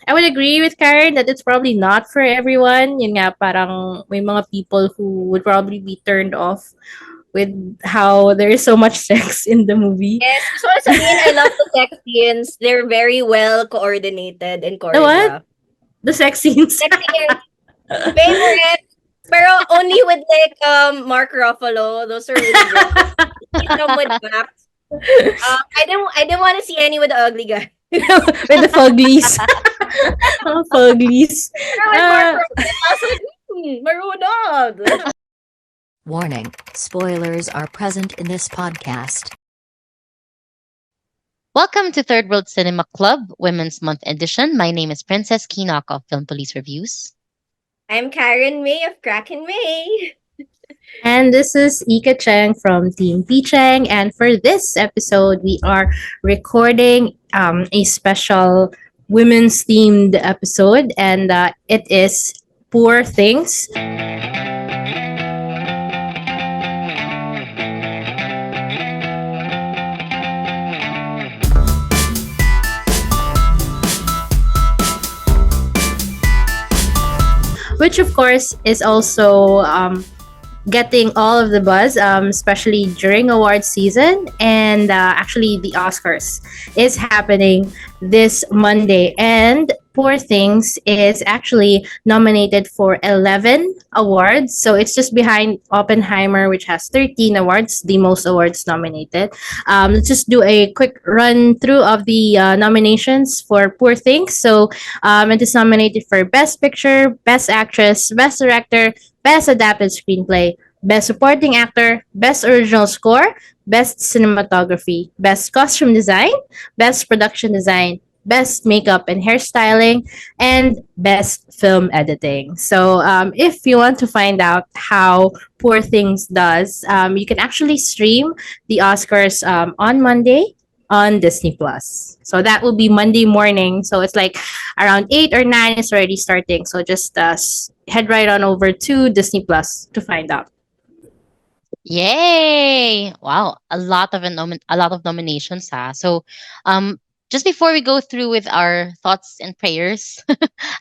I would agree with Karen that it's probably not for everyone. Yun nga, parang may mga people who would probably be turned off with how there is so much sex in the movie. Yes, gusto ko lang sabihin, I love the sex scenes. They're very well coordinated and The what? choreographed. The sex scenes. Sex scenes, favorite. Pero only with like Mark Ruffalo. Those are really good. See some with Max. I didn't want to see any with the ugly guy. With the fuglies. Mga fuglies. Pero with Mark Ruffalo, I was like, marunong. Warning, spoilers are present in this podcast. Welcome to Third World Cinema Club Women's Month Edition. My name is Princess Kinok of Film Police Reviews. I'm Karen May of Kraken May. And this is Ika Cheng from Team P Cheng. And for this episode, we are recording a special women's themed episode, and it is Poor Things. Which, of course, is also getting all of the buzz, especially during award season. And actually, the Oscars is happening this Monday. And Poor Things is actually nominated for 11 awards. So it's just behind Oppenheimer, which has 13 awards, the most awards nominated. Let's just do a quick run through of the nominations for Poor Things. So it is nominated for Best Picture, Best Actress, Best Director, Best Adapted Screenplay, Best Supporting Actor, Best Original Score, Best Cinematography, Best Costume Design, Best Production Design, Best Makeup and Hairstyling, and Best Film Editing. So, if you want to find out how Poor Things does, you can actually stream the Oscars on Monday on Disney Plus. So that will be Monday morning. So it's like around 8 or 9 is already starting. So just head right on over to Disney Plus to find out. Yay! Wow, a lot of nominations, So, um, just before we go through with our thoughts and prayers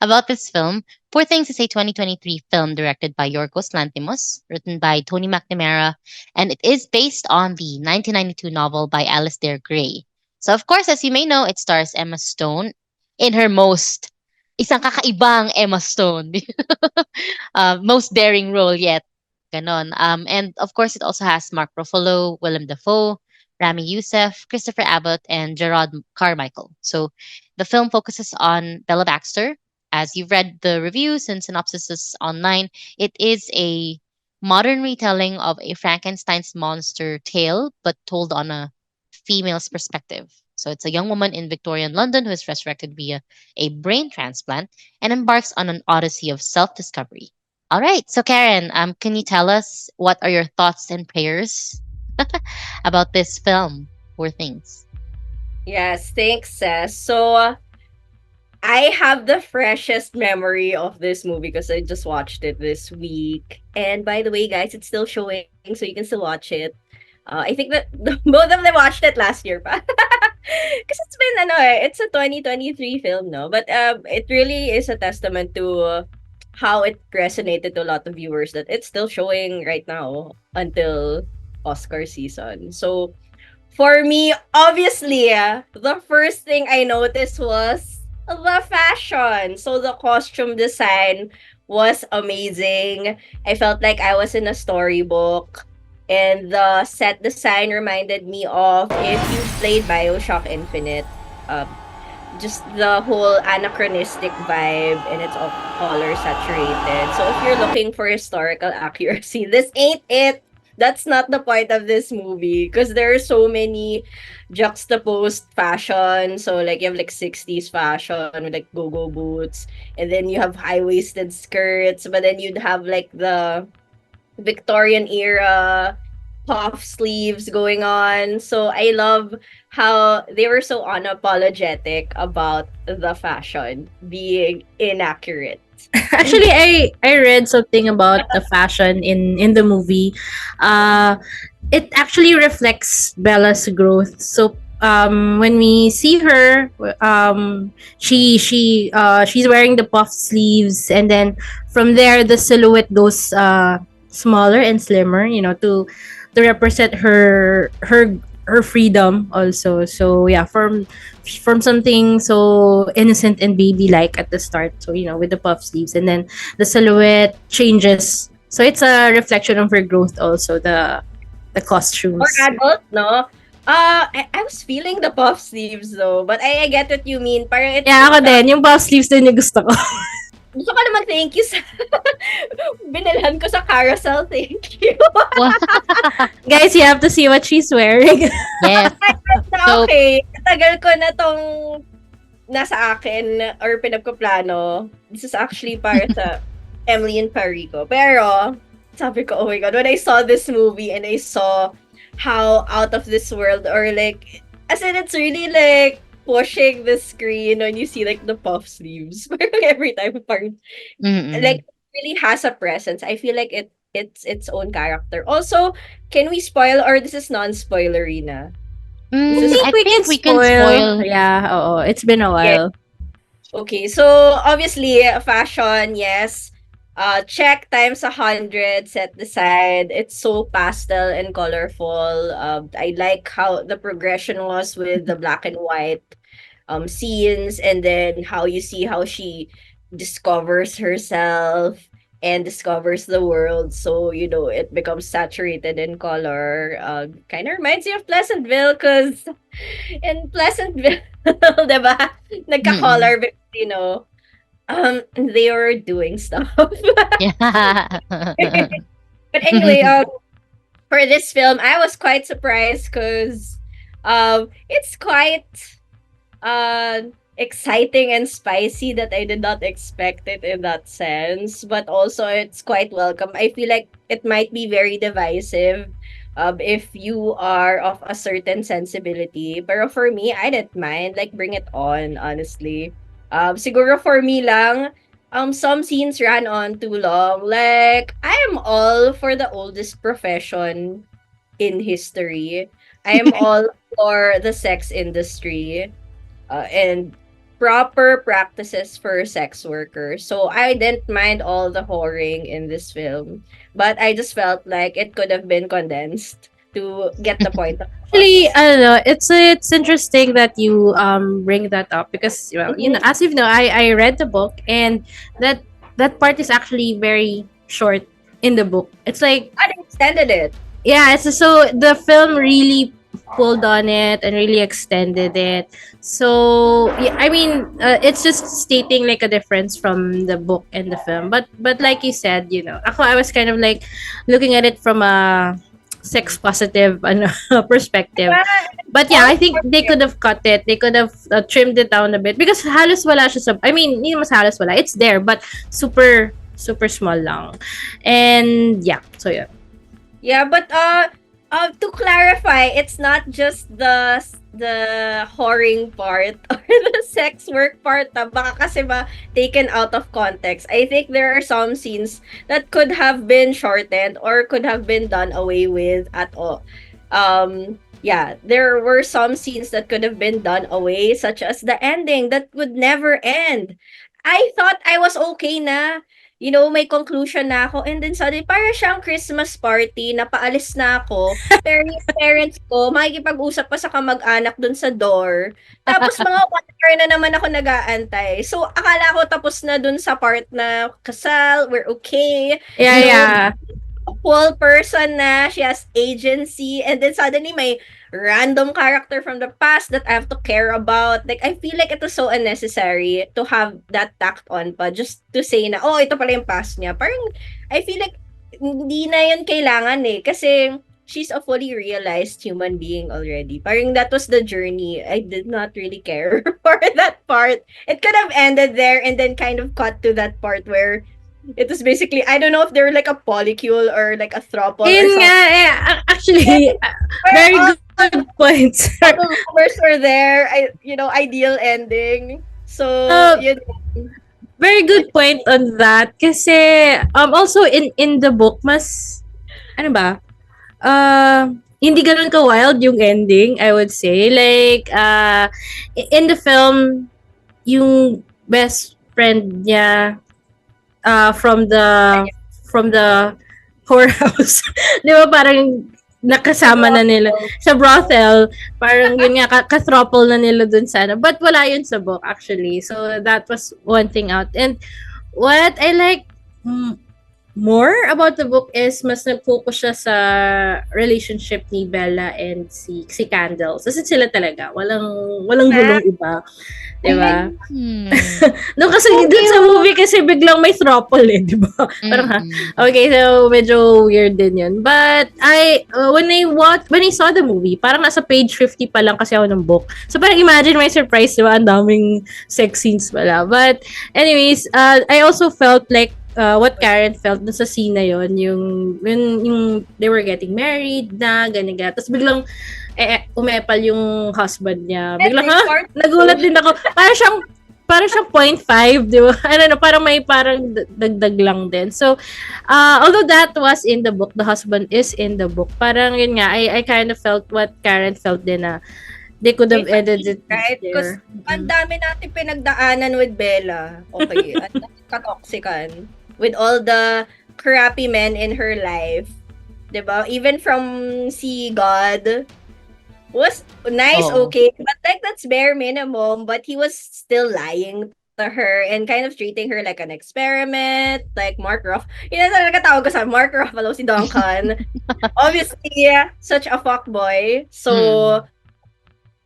about this film, Poor Things is a 2023 film directed by Yorgos Lanthimos, written by Tony McNamara, and it is based on the 1992 novel by Alasdair Gray. So, of course, as you may know, it stars Emma Stone in her isang kakaibang Emma Stone, most daring role yet. Ganon. And of course, it also has Mark Ruffalo, Willem Dafoe, Rami Youssef, Christopher Abbott, and Gerard Carmichael. So the film focuses on Bella Baxter. As you've read the reviews and synopsises online, it is a modern retelling of a Frankenstein's monster tale, but told on a female's perspective. So it's a young woman in Victorian London who is resurrected via a brain transplant and embarks on an odyssey of self discovery. All right. So, Karen, can you tell us what are your thoughts and prayers about this film, Poor Things? Yes, thanks, Cess. So, I have the freshest memory of this movie because I just watched it this week. And by the way, guys, it's still showing, so you can still watch it. I think that both of them watched it last year pa. Because it's been, it's a 2023 film, no? But it really is a testament to how it resonated to a lot of viewers that it's still showing right now until Oscar season. So, for me, obviously, the first thing I noticed was the fashion. So the costume design was amazing. I felt like I was in a storybook. And the set design reminded me of if you played Bioshock Infinite. Um, just the whole anachronistic vibe and it's all color saturated. So if you're looking for historical accuracy, this ain't it. That's not the point of this movie because there are so many juxtaposed fashion. So like you have like 60s fashion with like go-go boots and then you have high-waisted skirts, but then you'd have like the Victorian era puff sleeves going on. So I love how they were so unapologetic about the fashion being inaccurate. Actually, I read something about the fashion in the movie. Uh, it actually reflects Bella's growth. So when we see her, she's wearing the puff sleeves, and then from there the silhouette goes smaller and slimmer, to represent her freedom also. So yeah, from something so innocent and baby like at the start, so with the puff sleeves, and then the silhouette changes, so it's a reflection of her growth also, the Or costumes. adult, no? I was feeling the puff sleeves though, but I get what you mean. Parang Yeah, ako din. Yung puff sleeves din yung gusto ko. gusto ko naman thank you sa binilhan ko sa carousel. Thank you. Wow. Guys, you have to see what she's wearing. Yes. Na So- okay, tagal ko na tong nasa akin or pinagkuplano. This is actually para sa Emily and Perico. Pero, sabi ko, oh my God, when I saw this movie and I saw how out of this world or like, as in it's really like pushing the screen when you see like the puff sleeves. Parang every time, parang, Mm-mm. like, really has a presence. I feel like it's its own character. Also, can we spoil or this is non-spoilery na? I think we can spoil. Yeah, oo. It's been a while. Okay, so obviously fashion, yes. Check times 100 set aside. It's so pastel and colorful. I like how the progression was with the black and white scenes, and then how you see how she discovers herself and discovers the world. So, it becomes saturated in color. Kind of reminds me of Pleasantville because in Pleasantville, diba? Nagka-color because, they were doing stuff. Yeah. But anyway, for this film, I was quite surprised because it's quite exciting and spicy that I did not expect it in that sense. But also, it's quite welcome. I feel like it might be very divisive if you are of a certain sensibility. Pero for me, I didn't mind. Like, bring it on, honestly. Siguro for me lang, some scenes ran on too long. Like, I am all for the oldest profession in history. I am all for the sex industry and proper practices for sex workers. So I didn't mind all the whoring in this film, but I just felt like it could have been condensed to get the point across. Actually, I don't know. It's interesting that you bring that up because, well, as you know, I read the book, and that part is actually very short in the book. It's like, I extended it. yeah, so the film really pulled on it and really extended it. So yeah, I mean, it's just stating like a difference from the book and the film. But like you said, I was kind of like looking at it from a sex positive perspective. But yeah, I think they could have cut it. They could have trimmed it down a bit because halos wala siya sa, I mean, hindi mas halos wala. It's there, but super super small lang. And yeah, so yeah. Yeah, but to clarify, it's not just the whoring part or the sex work part na baka kasi ba taken out of context. I think there are some scenes that could have been shortened or could have been done away with at all. Yeah, there were some scenes that could have been done away, such as the ending that would never end. I thought I was okay na. May conclusion na ako. And then suddenly, para siyang Christmas party, napaalis na ako. Pero yung parents ko, makikipag-usap pa sa kamag-anak dun sa door. Tapos mga 1 hour na naman ako nag-aantay. So, akala ko tapos na dun sa part na kasal, we're okay. Yeah, yeah. A full person na, she has agency, and then suddenly may random character from the past that I have to care about. Like, I feel like it was so unnecessary to have that tacked on pa just to say na, oh, ito pala yung past niya. Parang, I feel like hindi na yun kailangan eh. Kasi she's a fully realized human being already. Parang that was the journey. I did not really care for that part. It could have ended there and then kind of cut to that part where it was basically, I don't know if they were like a polycule or like a throuple or Yun something. nga, actually, very good points. The rumors were there. Ideal ending. So, yun. Very good point on that. Kasi, also in the book, mas, ano ba? hindi gano'n ka-wild yung ending, I would say. Like, in the film, yung best friend niya from the whorehouse. 'Di ba parang Sa nakasama na nila brothel. sa brothel, parang yun nga ka-throuple na nila dun sa ano. But wala yun sa book actually. So that was one thing out. And what I like more about the book is mas nag-focus siya sa relationship ni Bella and si Candles. Kasi sila talaga, walang Ah, gulong iba, 'di ba? ay, Hmm. Doon kasi so dun sa cute. movie kasi biglang may throuple eh, 'di ba? Parang ha. Mm-mm. Okay, so medyo weird din 'yun. But when I saw the movie, parang nasa page 50 pa lang kasi ako ng book. So parang imagine my surprise, 'di ba? Ang daming sex scenes pala. But anyways, I also felt like what Karen felt dun sa scene na yon, yung they were getting married na ganyan. Tapos biglang umepal yung husband niya. Biglang Ending part nagulat 2. din ako. Parang siyang 0.5, di ba? I don't know, parang may parang dagdag lang din. So, although that was in the book, the husband is in the book, parang yun nga, I kind of felt what Karen felt din na they could have May edited fatigue, it right? Because there. ang dami natin pinagdaanan with Bella. Okay, ang dami katoxican. With all the crappy men in her life. 'Di ba? Even from si God was nice, Oh. okay, but like that's bare minimum, but he was still lying to her and kind of treating her like an experiment, like Mark Ruff. Yun na talaga tawag ko sa Mark Ruffalo, si Duncan. Obviously, such a fuckboy. Mm. So,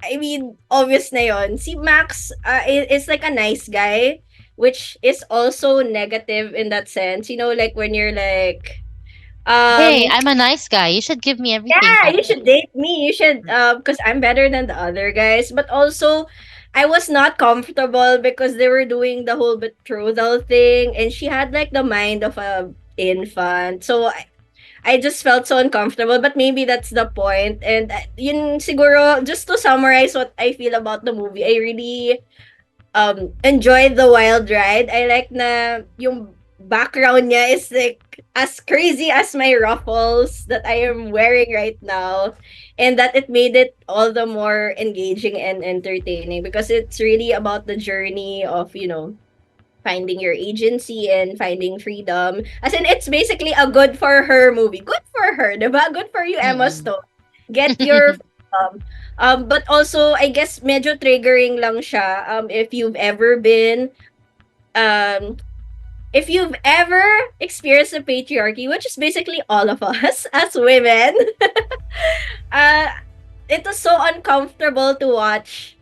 I mean, obvious na yon. Si Max is like a nice guy, which is also negative in that sense. You know, like when you're like, Hey, um, I'm a nice guy. You should give me everything, yeah, type you of should date me. You should, thing. because I'm better than the other guys. But also, I was not comfortable because they were doing the whole betrothal thing, and she had like the mind of a infant. So I just felt so uncomfortable, but maybe that's the point. And yun siguro, just to summarize what I feel about the movie, I really enjoyed the wild ride. I like na yung background niya is like as crazy as my ruffles that I am wearing right now, and that it made it all the more engaging and entertaining because it's really about the journey of, finding your agency and finding freedom. As in, it's basically a good for her movie. Good for her, diba? Good for you, Emma Mm. Stone. Get your freedom. But also, I guess medyo triggering lang siya. Um, if you've ever experienced the patriarchy, which is basically all of us as women, uh, it was so uncomfortable to watch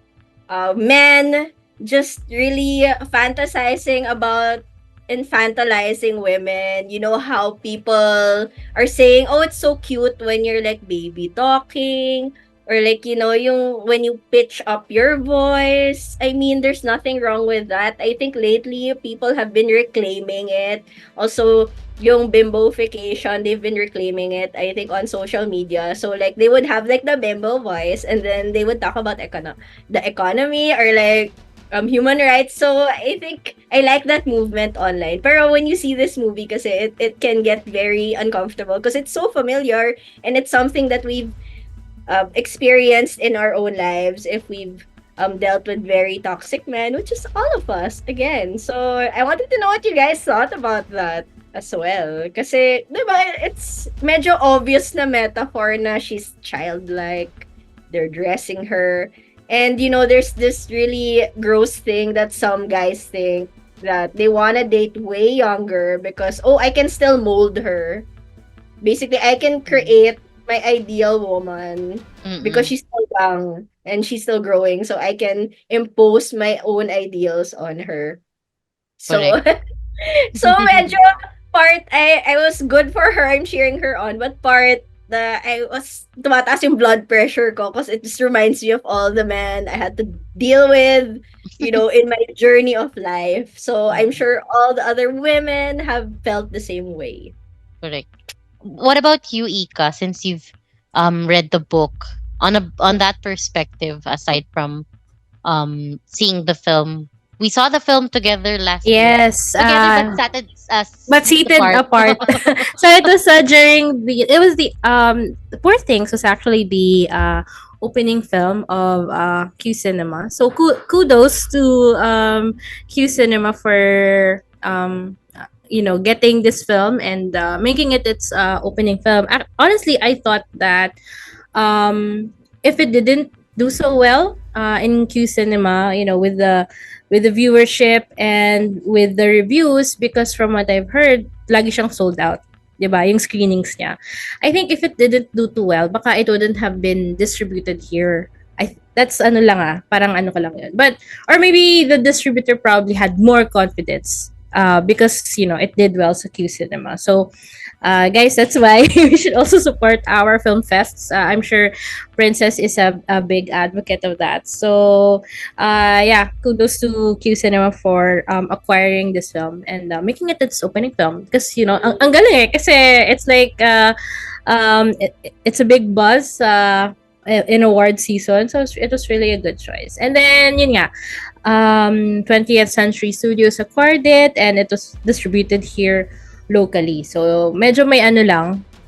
men just really fantasizing about infantilizing women. You know how people are saying, "Oh, it's so cute when you're like baby talking." Or like, yung when you pitch up your voice. I mean, there's nothing wrong with that. I think lately people have been reclaiming it. Also, yung bimbofication, they've been reclaiming it, I think, on social media. So like they would have like the bimbo voice and then they would talk about the economy or like human rights. So I think I like that movement online. Pero when you see this movie kasi it can get very uncomfortable because it's so familiar and it's something that we've experienced in our own lives if we've dealt with very toxic men, which is all of us again. So I wanted to know what you guys thought about that as well. Kasi, di ba, it's medyo obvious na metaphor na she's childlike. They're dressing her. And, there's this really gross thing that some guys think that they want to date way younger because, oh, I can still mold her. Basically, I can create my ideal woman because Mm-mm. she's still young and she's still growing. So I can impose my own ideals on her. So Correct. so medyo part I was good for her. I'm cheering her on, but part the I was tumataas yung blood pressure ko because it just reminds me of all the men I had to deal with, in my journey of life. So I'm Mm-mm. sure all the other women have felt the same way. Correct. What about you, Ika? Since you've read the book on that perspective, aside from seeing the film, We saw the film together last year. Yes. Together but But seats seated apart. apart. So it was during the Poor Things was actually the opening film of Q Cinema. So kudos to Q Cinema for getting this film and making it its opening film. Honestly, I thought that if it didn't do so well in Q Cinema, with the viewership and with the reviews, because from what I've heard, lagi siyang sold out. 'Di ba? Yung screenings niya. I think if it didn't do too well, baka it wouldn't have been distributed here. That's ano lang parang ano ko lang yun. But or maybe the distributor probably had more confidence because it did well sa Q Cinema. So guys, that's why we should also support our film fests. I'm sure Princess is a big advocate of that. So, yeah, kudos to Q Cinema for acquiring this film and making it its opening film. Because, ang galing kasi it's like, it's a big buzz in award season. So, it was really a good choice. And then, yun nga, 20th Century Studios acquired it and it was distributed here locally. So, medyo may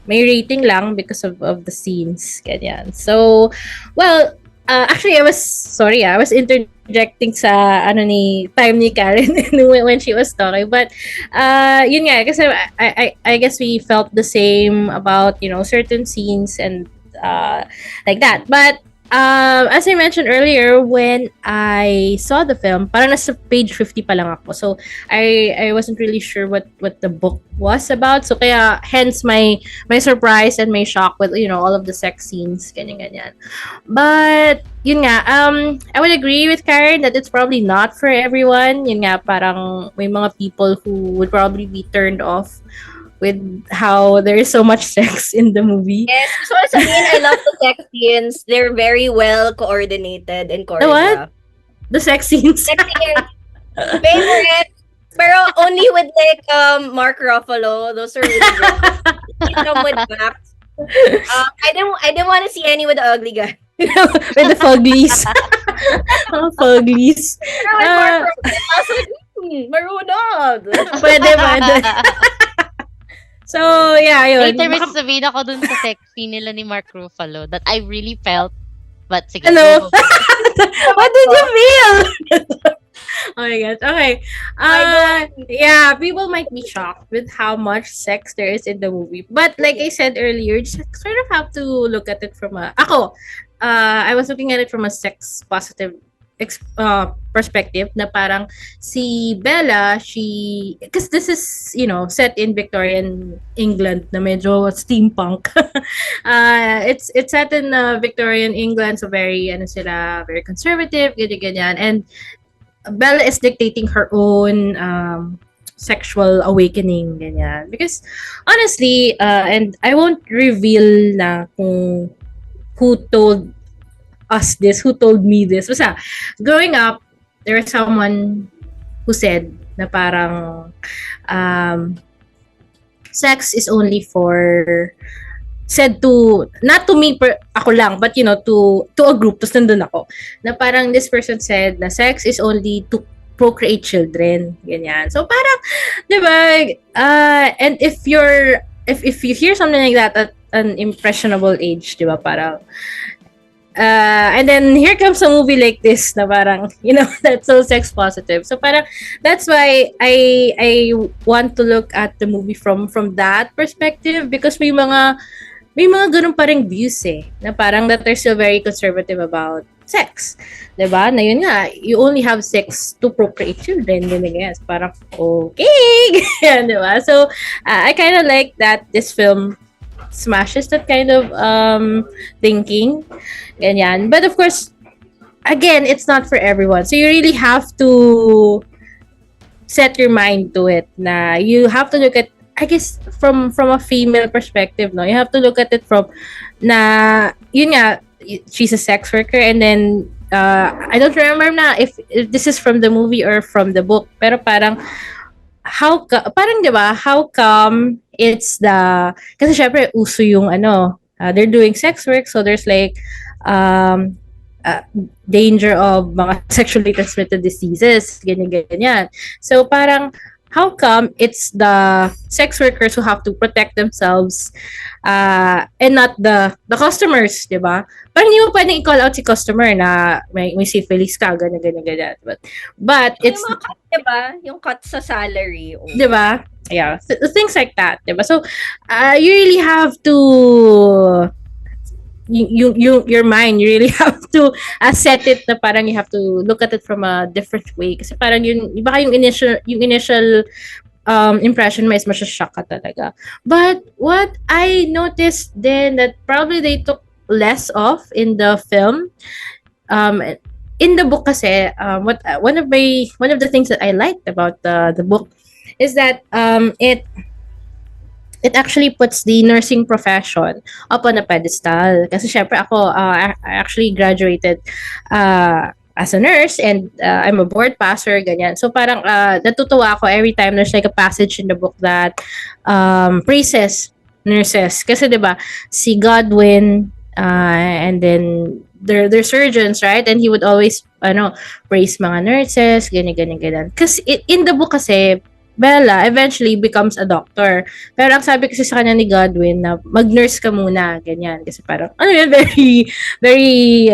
rating lang because of the scenes, ganyan. So, well, actually, I was interjecting sa time ni Karen when she was talking. But, yun nga, kasi I guess we felt the same about, certain scenes and like that. But, as I mentioned earlier, when I saw the film, parang nasa page 50 pa lang ako. So, I wasn't really sure what the book was about. So, kaya, hence my surprise and my shock with, all of the sex scenes, ganyan. But, yun nga, I would agree with Karen that it's probably not for everyone. Yun nga, parang may mga people who would probably be turned off with how there is so much sex in the movie. Yes, so I love the sex scenes. They're very well coordinated and The what? choreographed. The sex scenes. Sex scenes, favorite. Pero only with Mark Ruffalo. Those are really good. Some with Max. I didn't want to see any with the ugly guy. With the fuglies. Mga fuglies. Pero with Mark Ruffalo, I was like, marunong. Pwede. So, yeah, yun. Later, may sasabihin ako dun sa sex scene nila ni Mark Ruffalo that I really felt. But sige. Ano? go. What did you feel? Oh my gosh. Okay. Yeah, people might be shocked with how much sex there is in the movie. But like I said earlier, just sort of have to look at it from I was looking at it from a sex positive perspective na parang si Bella, because this is, set in Victorian England na medyo steampunk. It's set in Victorian England, so very very conservative, ganyan. And Bella is dictating her own sexual awakening, ganyan. Because honestly, and I won't reveal na kung who told me this. Basta, growing up, there was someone who said na parang sex is only said to, not to me ako lang, but to a group, tapos nandun ako, na parang this person said na sex is only to procreate children, ganyan. So parang, di ba, and if you hear something like that at an impressionable age, di ba, parang, and then here comes a movie like this na parang, that's so sex positive. So parang that's why I want to look at the movie from that perspective, because may mga ganun pa ring views na parang that they're still very conservative about sex. 'Di ba? Na yun nga, you only have sex to procreate children, ganyan. Parang okay. 'Di ba? So I kind of like that this film smashes that kind of thinking, ganyan. But of course, again, it's not for everyone. So you really have to set your mind to it. Na you have to look at, I guess, from a female perspective, no, you have to look at it from na yun nga, she's a sex worker, and then I don't remember na if this is from the movie or from the book. Pero parang parang 'di ba, how come it's kasi syempre uso yung they're doing sex work, so there's like danger of mga sexually transmitted diseases, ganyan. So parang, how come it's the sex workers who have to protect themselves and not the customers, di ba? Parang hindi mo pwedeng i-call out si customer na may syphilis ka, ganyan. But Yung it's, mga cut, diba? Yung cut sa salary. Oh. di ba? Yeah, things like that, di ba? So, you really have to your mind, you really have to set it na parang you have to look at it from a different way kasi parang yun baka yung initial impression mo is shock ka talaga. But what I noticed then that probably they took less of in the film, in the book kasi, one of the things that I liked about the book is that it actually puts the nursing profession up on a pedestal. Kasi syempre ako, I actually graduated as a nurse and I'm a board passer, ganyan. So parang natutuwa ako every time there's like a passage in the book that praises nurses. Kasi 'di ba si Godwin and then they're surgeons, right? And he would always praise mga nurses, ganyan. Kasi in the book kasi Bella eventually becomes a doctor. Pero ang sabi kasi sa kanya ni Godwin na mag-nurse ka muna, ganyan. Kasi parang, very, very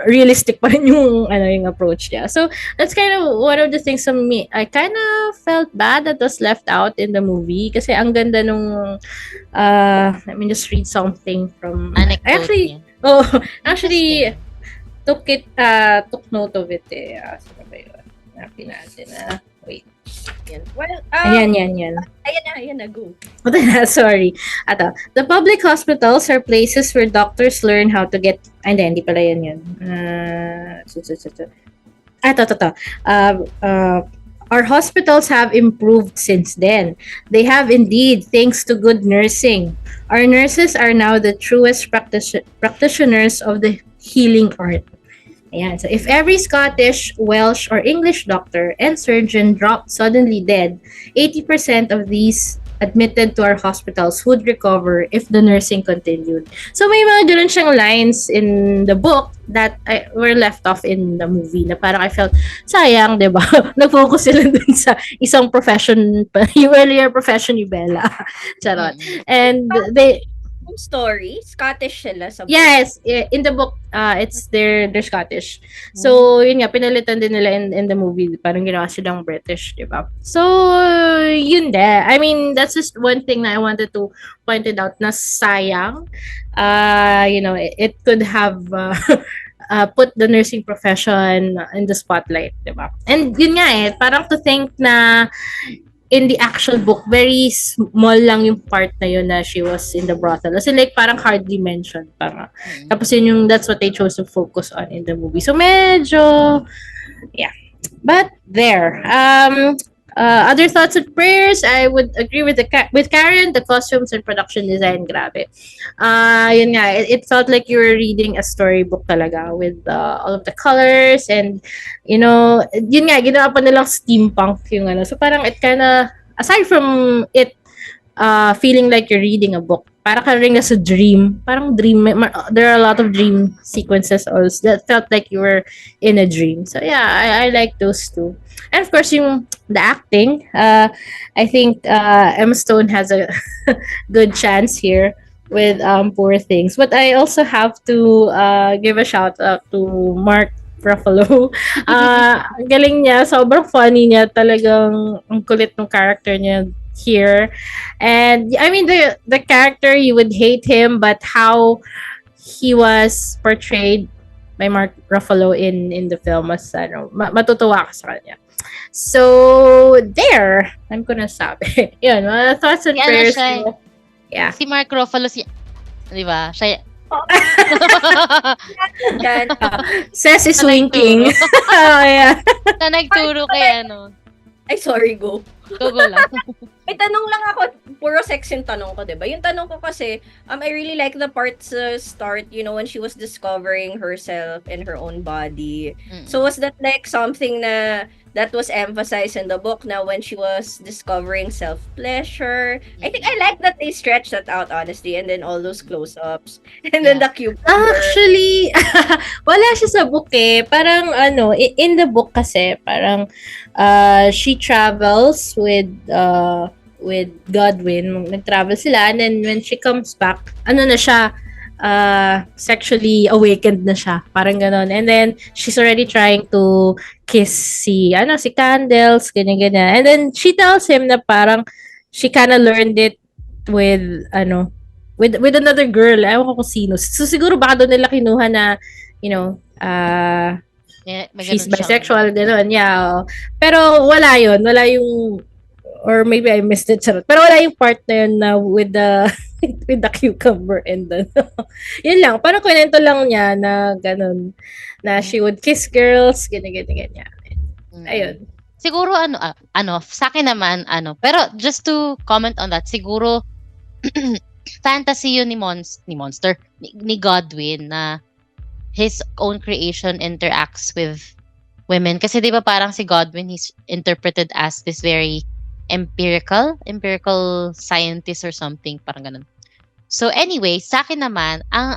realistic pa rin yung approach niya. So, that's kind of one of the things for me. I kind of felt bad that was left out in the movie. Kasi ang ganda nung, let me just read something from, Anecdote. actually, took note of it eh. Sino ba yun? Hanapin natin wait. Yan. Well, Ayan. Ayan na, go. Sorry. The public hospitals are places where doctors learn how to get... hindi pala yan. Ito. Our hospitals have improved since then. They have indeed, thanks to good nursing. Our nurses are now the truest practitioners of the healing art. Ayan. So, if every Scottish, Welsh, or English doctor and surgeon dropped suddenly dead, 80% of these admitted to our hospitals would recover if the nursing continued. So, may mga ganun siyang lines in the book that were left off in the movie na parang I felt, sayang, di ba? Nag-focus sila dun sa isang profession, yung earlier profession ni Bella. Charot. And they... story, Scottish sila sa book. Yes, in the book, it's they're Scottish. So, yun nga, pinalitan din nila in the movie. Parang ginawa silang British, di ba? So, yun de. I mean, that's just one thing na I wanted to point it out na sayang. It could have put the nursing profession in the spotlight, di ba? And yun nga parang to think na in the actual book, very small lang yung part na yun na she was in the brothel. Kasi like, parang hardly mentioned. Parang. Tapos that's what they chose to focus on in the movie. So, medyo, yeah. But there. Other thoughts and prayers, I would agree with with Karen, the costumes and production design, grabe. Yun nga, it felt like you were reading a storybook talaga with all of the colors and, yun nga, ginawa pa nilang steampunk yung So parang it kinda, aside from it feeling like you're reading a book, parang ka rin nasa dream. Parang dream, there are a lot of dream sequences also that felt like you were in a dream. So yeah, I like those two. And of course, the acting, I think Emma Stone has a good chance here with Poor Things. But I also have to give a shout out to Mark Ruffalo. Ang galing niya, sobrang funny niya, talagang ang kulit ng character niya here. And I mean, the character, you would hate him, but how he was portrayed by Mark Ruffalo in the film was matutuwa ka sa kanya. So, there. I'm gonna sabi. Yun, mga thoughts and prayers. Yeah. Si Mark Ruffalo, di ba? Siya, Cess is winking. Oh, yeah. na nagturo kay Ay, sorry, go. Go lang. May tanong lang ako, puro sex yung tanong ko, 'di ba? Yung tanong ko kasi, I really like the part sa start, when she was discovering herself and her own body. So Mm. was that like something that was emphasized in the book na when she was discovering self-pleasure? I think I Mm. like that they stretch that out, honestly, and then all those close-ups. And then Yeah. the cucumber. Actually, wala siya sa book eh. Parang ano, in the book kasi, parang she travels with Godwin. Nag-travel sila and then when she comes back, ano na siya, sexually awakened na siya. Parang ganon. And then, she's already trying to kiss si Candles, ganyan-ganyan. And then, she tells him na parang she kinda learned it with, with another girl. Ewan ko kung sino. So, siguro baka doon nila kinuha na, you know, May she's ganun siyang bisexual, gano'n, yeah. Pero wala yun. Wala yung, or maybe I missed it, charot. Pero wala yung part na yun na with the, with the cucumber and the, yun lang. Parang kwento lang niya na gano'n, na she would kiss girls, ganyan. mm. Ayun. Siguro sa akin naman pero just to comment on that, siguro fantasy yun ni Monster, ni Godwin na his own creation interacts with women. Kasi 'di ba parang si Godwin he's interpreted as this very empirical scientist or something, parang ganun. So anyway, sa akin naman, ang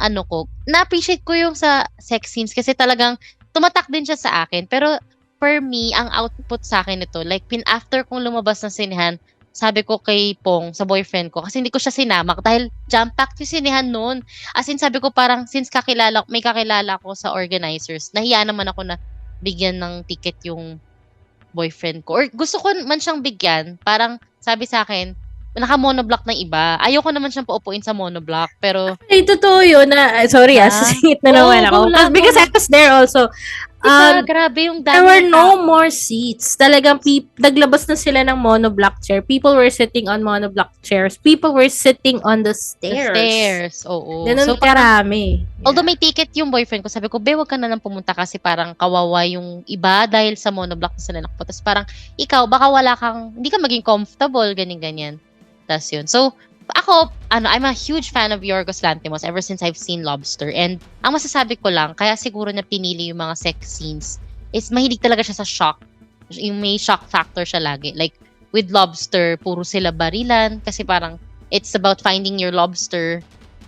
na-appreciate ko yung sa sex scenes kasi talagang tumatak din siya sa akin. Pero for me, ang output sa akin nito, like after kong lumabas ng sinehan, sabi ko kay Pong, sa boyfriend ko, kasi hindi ko siya sinamak dahil jam-packed yung sinehan noon. As in, sabi ko parang since may kakilala ko sa organizers, nahiya naman ako na bigyan ng ticket yung boyfriend ko. Or gusto ko man siyang bigyan, parang sabi sa akin, naka-monoblock ng iba. Ayoko naman siyang paupuin sa monoblock, pero Ay, totoo yun na, sorry ah, sisingit na oo, naman ako. go lang, go Because I lang. was there also. Diba, grabe yung There dami were ng no tao. more seats. Talagang naglabas na sila ng monoblock chair. People were sitting on monoblock chairs. People were sitting on the The stairs. stairs, oo. Ganun So parang, karami. although Yeah. may ticket yung boyfriend ko, sabi ko, be, wag ka na lang pumunta kasi parang kawawa yung iba dahil sa monoblock na sila nakapot. Tapos parang, ikaw, baka hindi ka maging comfortable, ganyan-ganyan. Tas yun. So, ako, I'm a huge fan of Yorgos Lanthimos ever since I've seen Lobster. And ang masasabi ko lang, kaya siguro na pinili yung mga sex scenes is mahilig talaga siya sa shock. Yung may shock factor siya lagi. Like, with Lobster, puro sila barilan kasi parang it's about finding your lobster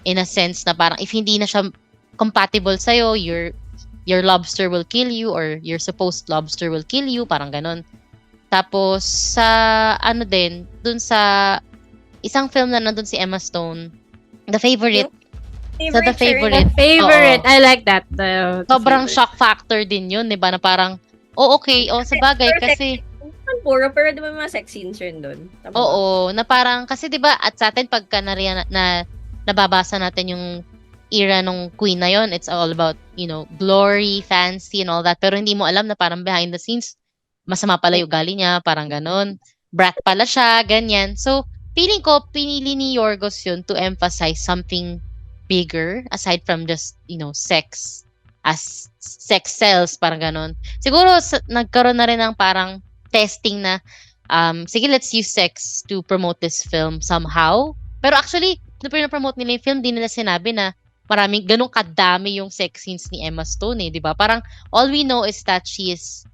in a sense na parang if hindi na siya compatible sa'yo, your lobster will kill you or your supposed lobster will kill you, parang ganon. Tapos, sa dun sa isang film na nandun si Emma Stone, The Favorite. Sa The Favorite. Favorite. Oo. I like that. The Sobrang favorite. shock factor din yun, di ba? Na parang, okay, sa bagay, kasi, Puro, pero di ba mga sex scenes rin doon? oo, na parang, kasi di ba, at sa atin, pagka nababasa natin yung era nung queen na yon, it's all about, glory, fancy, and all that. Pero hindi mo alam na parang behind the scenes, masama pala yung ugali niya, parang ganon. Brat pala siya, ganyan. So, feeling ko, pinili ni Yorgos yun to emphasize something bigger aside from just, sex as sex sells, parang ganon. Siguro, nagkaroon na rin ng parang testing na, sige, let's use sex to promote this film somehow. Pero actually, nung pinopromote nila yung film, di nila sinabi na maraming, ganun kadami yung sex scenes ni Emma Stone di ba? Parang, all we know is that she's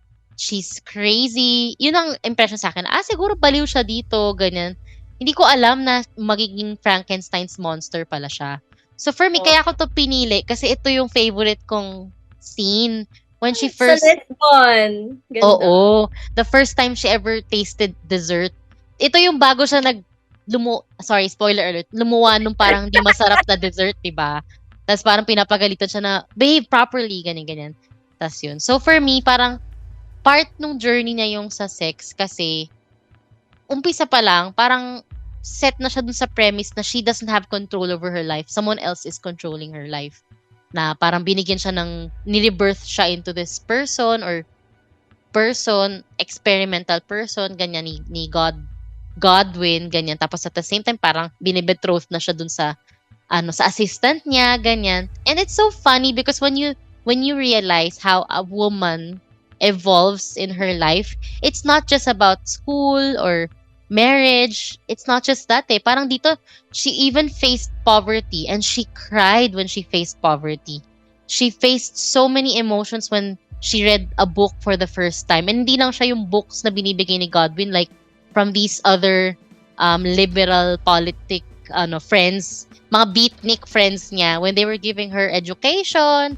crazy. Yun ang impression sa akin. Siguro baliw siya dito, ganyan. Hindi ko alam na magiging Frankenstein's monster pala siya. So for me, kaya ko to pinili kasi ito yung favorite kong scene. When she first... Sa Lisbon. Ganda. Oo. The first time she ever tasted dessert. Ito yung bago siya sorry, spoiler alert. Lumuwa nung parang di masarap na dessert, diba? Tapos parang pinapagalitan siya na, babe, properly, ganyan-ganyan. Tapos yun. So for me, parang part nung journey niya yung sa sex kasi umpisa pa lang, parang set na siya dun sa premise na she doesn't have control over her life. Someone else is controlling her life. Na parang binigyan siya nirebirth siya into this person, experimental person, ganyan ni Godwin, ganyan. Tapos at the same time, parang binibetroth na siya dun sa assistant niya, ganyan. And it's so funny because when you realize how a woman evolves in her life, it's not just about school or marriage, it's not just that eh. Parang dito, she even faced poverty and she cried when she faced poverty. She faced so many emotions when she read a book for the first time. And hindi lang siya yung books na binibigay ni Godwin, like from these other liberal politic friends, mga beatnik friends niya, when they were giving her education,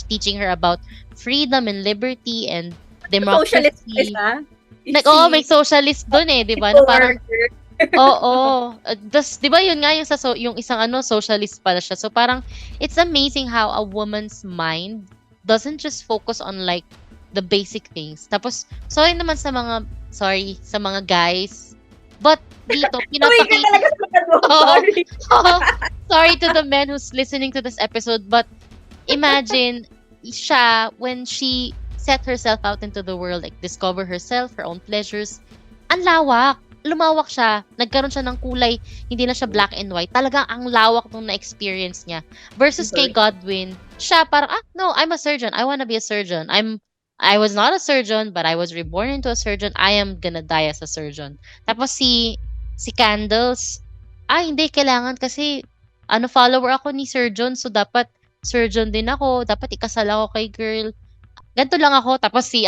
teaching her about freedom and liberty and Socialist democracy. isa. Like, may socialist dun eh, di ba? Na parang, oo. Das, di ba yun nga yung, yung isang socialist pala siya. So parang, it's amazing how a woman's mind doesn't just focus on like the basic things. Tapos, sorry sa mga guys. But dito, pinapakita. Sorry. Sorry to the men who's listening to this episode. But imagine siya when she set herself out into the world, like discover herself, her own pleasures. Ang lawak. Lumawak siya. Nagkaroon siya ng kulay. Hindi na siya black and white. Talagang ang lawak nung na-experience niya. Versus kay Godwin, siya parang, no, I'm a surgeon. I wanna be a surgeon. I was not a surgeon, but I was reborn into a surgeon. I am gonna die as a surgeon. Tapos si Candles, hindi, kailangan kasi, follower ako ni surgeon, so dapat surgeon din ako. Dapat ikasal ako kay girl. Ganto lang ako. Tapos si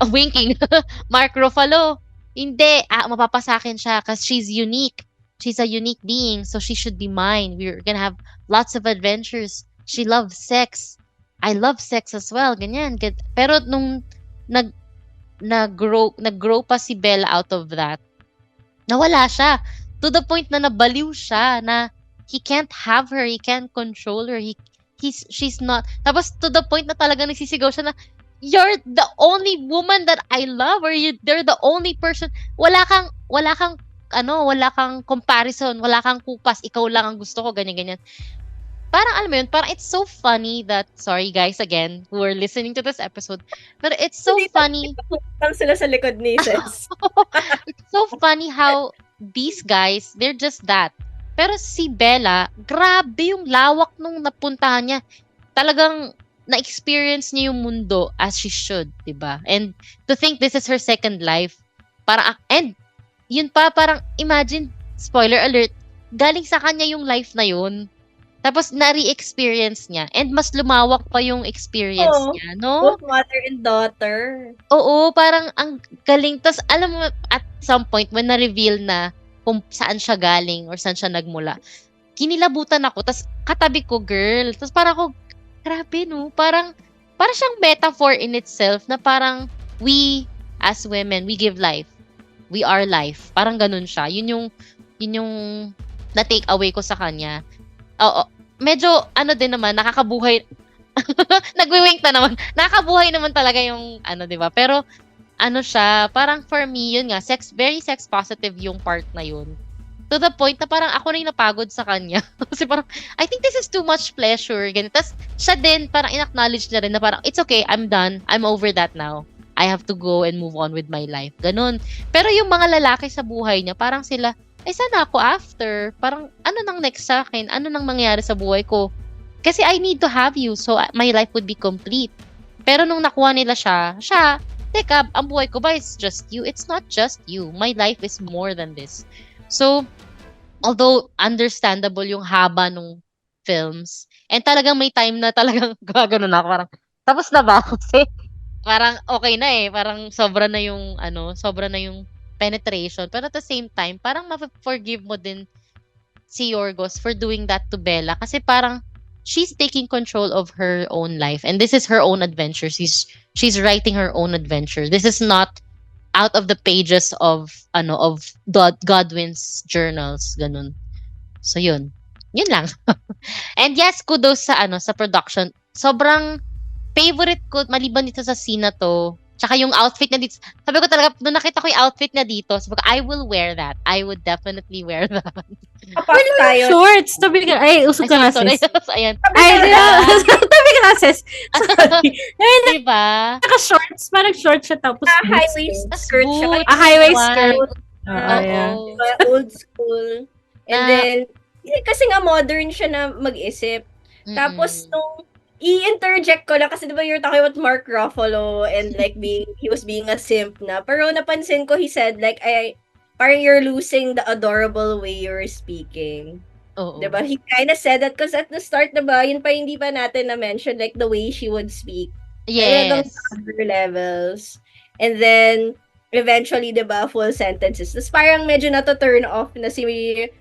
winking, Mark Ruffalo, hindi, mapapasakin siya because she's unique. She's a unique being, so she should be mine. We're gonna have lots of adventures. She loves sex. I love sex as well. Ganyan. Pero nung nag-grow pa si Bella out of that, nawala siya. To the point na nabaliw siya na he can't have her, he can't control her, she's not. Tapos to the point na talagang nagsisigaw siya na, you're the only woman that I love, or they're the only person. Wala kang comparison, wala kang kupas, ikaw lang ang gusto ko, ganyan. Parang alam mo yun, parang it's so funny that, sorry guys again, who are listening to this episode, but it's so funny. Sila sa likod ni Cess. It's so funny how these guys, they're just that. Pero si Bella, grabe yung lawak nung napuntahan niya. Talagang na-experience niya yung mundo as she should, diba? And to think this is her second life, and yun pa, parang imagine, spoiler alert, galing sa kanya yung life na yun. Tapos na-re-experience niya. And mas lumawak pa yung experience niya, no? Both mother and daughter. Oo, parang ang galing. Tapos alam mo, at some point, when na-reveal na kung saan siya galing or saan siya nagmula, kinilabutan ako. Tapos katabi ko, girl. Tapos parang ako, grabe, no? Parang siyang metaphor in itself na parang we, as women, we give life. We are life. Parang ganun siya. Yun yung na-take away ko sa kanya. Oo. Medyo, din naman, nakakabuhay. Nagwi-wink na naman. Nakakabuhay naman talaga yung, di ba? Pero, siya, parang for me, yun nga, very sex positive yung part na yun. To the point na parang ako na yung napagod sa kanya. Kasi parang, I think this is too much pleasure. Ganun. Tapos, siya din, parang in-acknowledge niya rin na parang, it's okay, I'm done. I'm over that now. I have to go and move on with my life. Ganun. Pero yung mga lalaki sa buhay niya, parang sila, sana ako after. Parang, ano nang next sa akin? Ano nang mangyari sa buhay ko? Kasi I need to have you, so my life would be complete. Pero nung nakuha nila siya, teka, ang buhay ko ba is just you? It's not just you. My life is more than this. So, although understandable yung haba nung films, and talagang may time na talagang gagano na ako, parang, tapos na ba? Kasi, parang okay na eh. Parang sobra na yung penetration. Pero at the same time, parang ma-forgive mo din si Yorgos for doing that to Bella. Kasi parang, she's taking control of her own life. And this is her own adventure. She's writing her own adventure. This is not out of the pages of Godwin's journals. Ganun. So, yun. Yun lang. And yes, kudos sa production. Sobrang favorite ko, maliban dito sa scene na to, tsaka yung outfit na dito. Sabi ko talaga, nung nakita ko yung outfit na dito, sabi ko, I will wear that. I would definitely wear that. Kapag tayo. Shorts. Tabi ka. Usog ka nga, sis. Ayan. Tabi ka nga, sis. Sorry. Diba? Naka-shorts. Parang short siya tapos high-waist skirt siya. High-waist skirt. Yeah. Old school. And then, kasi nga modern siya na mag-isip. Tapos, nung i-interject ko lang kasi diba you're talking about Mark Ruffalo and like he was being a simp na. Pero napansin ko, he said like, parang you're losing the adorable way you're speaking. Oo. Diba? He kind of said that because at the start, diba, yun pa hindi pa natin na-mention, like the way she would speak. Talagang Yes. sa other levels. And then, eventually, diba, full sentences. Tapos parang medyo na-turn off na si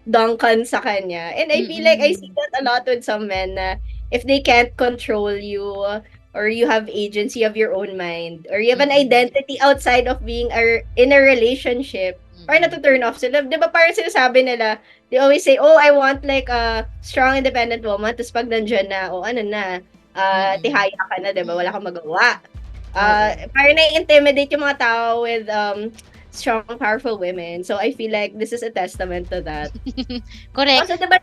Duncan sa kanya. And I feel like I see that a lot with some men na if they can't control you or you have agency of your own mind or you have an identity outside of being in a relationship, parang na-turn off sila. Di ba parang sinasabi nila, they always say, oh, I want like a strong independent woman. Tapos pag nandyan na, oh, ano na, tihaya ka na, di ba? Wala kang magawa. Parang na-intimidate yung mga tao with strong, powerful women. So I feel like this is a testament to that. Correct. Also, diba,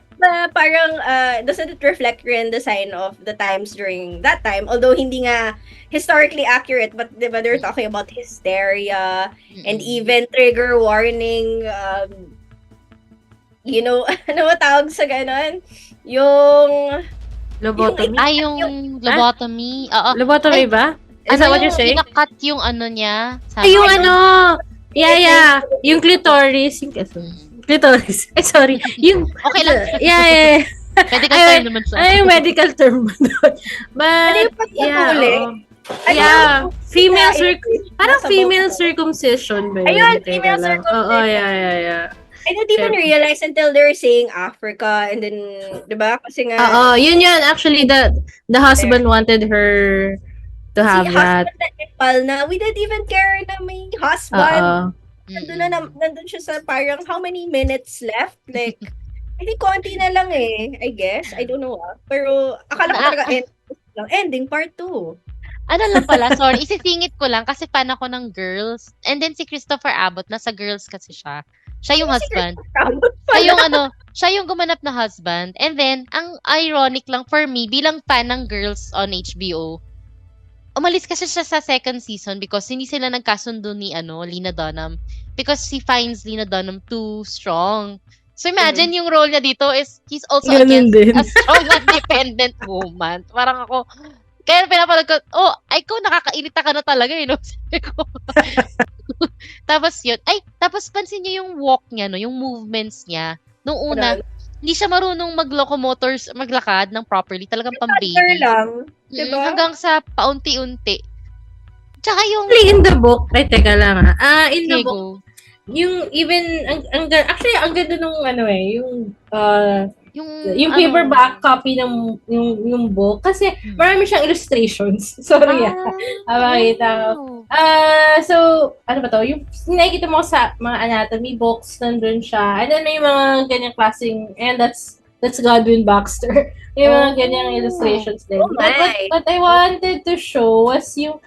parang doesn't it reflect rin the sign of the times during that time? Although hindi nga historically accurate, but diba, they're talking about hysteria and even trigger warning. You know, ano ba tawag sa ganon? Yung Lobotomy. Yung lobotomy. Oo. Lobotomy ba? Is that what you're saying? Pinakat yung ano niya. Ay, yung ano. Yeah. Yung clitoris. Yung clitoris. Ay, sorry. Yung, Okay lang. yeah. Medical term naman siya. Ay, yung medical term mo doon. But, yung pagpapuli? yeah. Parang female circumcision ba yun? Ayun, Teka female lang. circumcision. Oo, yeah. I didn't even realize until they were saying Africa and then, diba? Kasi nga, Oo, yun. Actually, the husband wanted her to have si that. husband na Nepal na, we didn't even care na may husband. Oo. Nandun siya sa parang how many minutes left? Like, I think konti na lang I guess. I don't know Pero, akala ko talaga ending part 2. Ano lang pala, sorry, isisingit ko lang kasi fan ako ng Girls. And then si Christopher Abbott, nasa Girls kasi siya. Siya yung husband. Siya yung gumanap na husband. And then, ang ironic lang for me, bilang fan ng Girls on HBO, umalis kasi siya sa second season because hindi sila nagkasundo ni Lena Dunham because he finds Lena Dunham too strong. So imagine yung role niya dito is he's also against a strong independent woman. Parang ako, kaya pinapanood ko, ikaw nakakairita ka na talaga, sabi ko. Tapos pansin niyo yung walk niya, yung movements niya. Nung una, hindi siya marunong maglakad ng properly, talagang pang-baby. lang. Diba? Hanggang sa paunti-unti. Tsaka yung... In the book, teka lang in the Digo. book, yung even, actually, ang ganda nung yung paperback copy ng yung book kasi marami siyang illustrations. Sorry makita ko. So, ano ba to? Yung nakikita mo sa mga anatomy books, nandun siya. And then may mga ganyang klaseng, and that's Godwin Baxter. May mga ganyang illustrations din. What I wanted to show was yung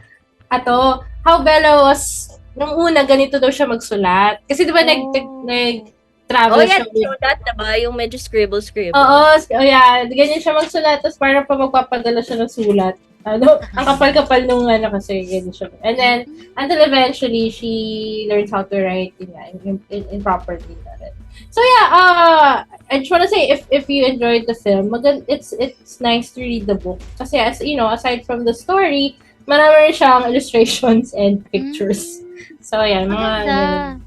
how Bella was nung una ganito daw siya magsulat. Kasi 'di ba nag-travel siya. So that diba? Yung medyo scribble. Oo, yeah. Ganyan siya magsulat. Tapos parang pa magpapadala siya ng sulat. Ang kapal-kapal nung kasi ganyan siya. And then, until eventually, she learns how to write in proper detail. So yeah, I just want to say, if you enjoyed the film, it's nice to read the book. Kasi aside from the story, marami rin siyang illustrations and pictures. So, yan, kaya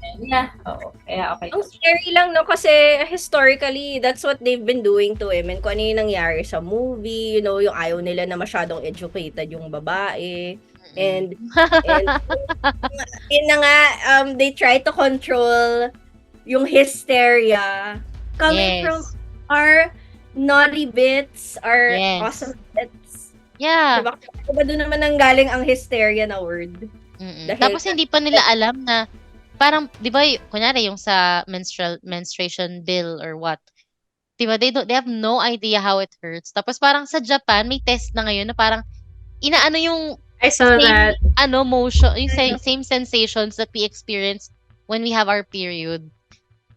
okay. Ang scary lang, no? Kasi historically, that's what they've been doing to women. Kung ano yung nangyari sa movie, yung ayaw nila na masyadong educated yung babae. And yun na nga, they try to control yung hysteria coming from our naughty bits, our awesome bits. Yeah. Diba doon naman nanggaling ang hysteria na word? Tapos hindi pa nila alam na parang, di ba, kunyari yung sa menstruation bill or what, di ba, they have no idea how it hurts. Tapos parang sa Japan, may test na ngayon na parang inaano yung I saw that. Motion, yung same sensations that we experience when we have our period.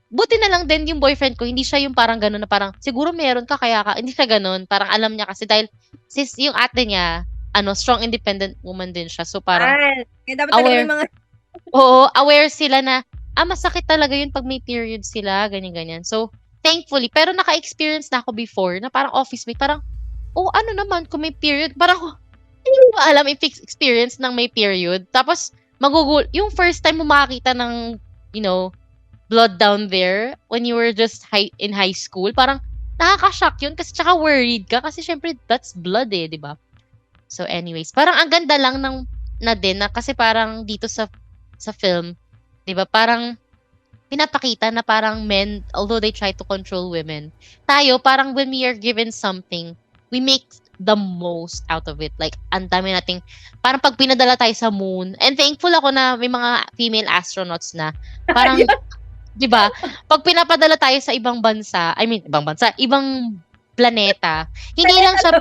Buti na lang din yung boyfriend ko, hindi siya yung parang gano'n na parang, siguro meron ka, kaya ka, hindi siya gano'n. Parang alam niya kasi dahil, yung ate niya, strong independent woman din siya. So parang, aware. Aware sila na, masakit talaga yun pag may period sila, ganyan-ganyan. So, thankfully, pero naka-experience na ako before, na parang office mate, parang, oh, ano naman kung may period? Parang ako, hindi ko alam if experience ng may period. Tapos, yung first time mo makakita ng, you know, blood down there when you were just in high school, parang nakaka-shock yun kasi tsaka worried ka kasi syempre that's blood eh, di ba? So anyways, parang ang ganda lang ng na din na kasi parang dito sa film, 'di ba? Parang pinapakita na parang men, although they try to control women, tayo parang when we are given something, we make the most out of it. Like, ang dami nating, parang pag pinadala tayo sa moon, and thankful ako na may mga female astronauts na, parang, di ba, pag pinapadala tayo sa ibang bansa, ibang planeta, hindi lang siya